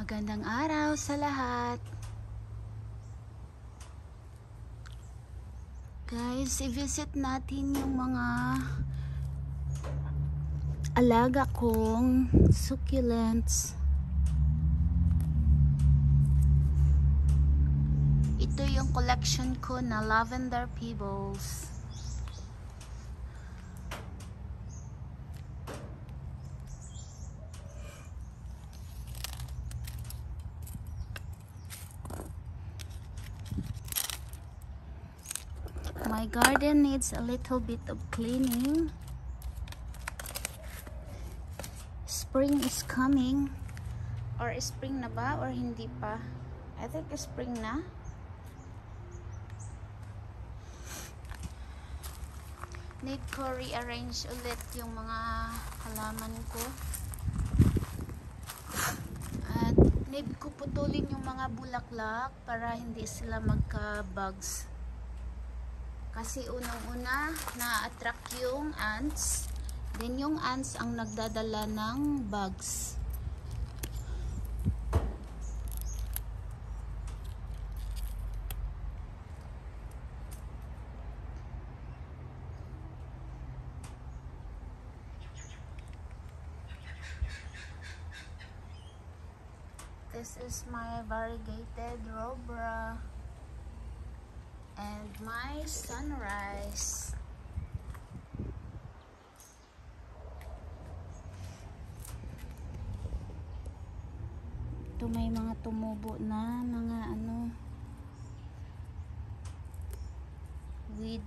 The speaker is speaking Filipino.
Magandang araw sa lahat. Guys, i-visit natin yung mga alaga kong succulents. Ito yung collection ko na lavender pebbles. My garden needs a little bit of cleaning. Spring is coming. Or spring na ba? Or hindi pa? I think spring na. Need ko rearrange ulit yung mga halaman ko. At need ko putulin yung mga bulaklak para hindi sila magka-bugs. Kasi unang-una na-attract yung ants. Then yung ants ang nagdadala ng bugs. This is my variegated robra and my sunrise. Ito may mga tumubo na mga weed.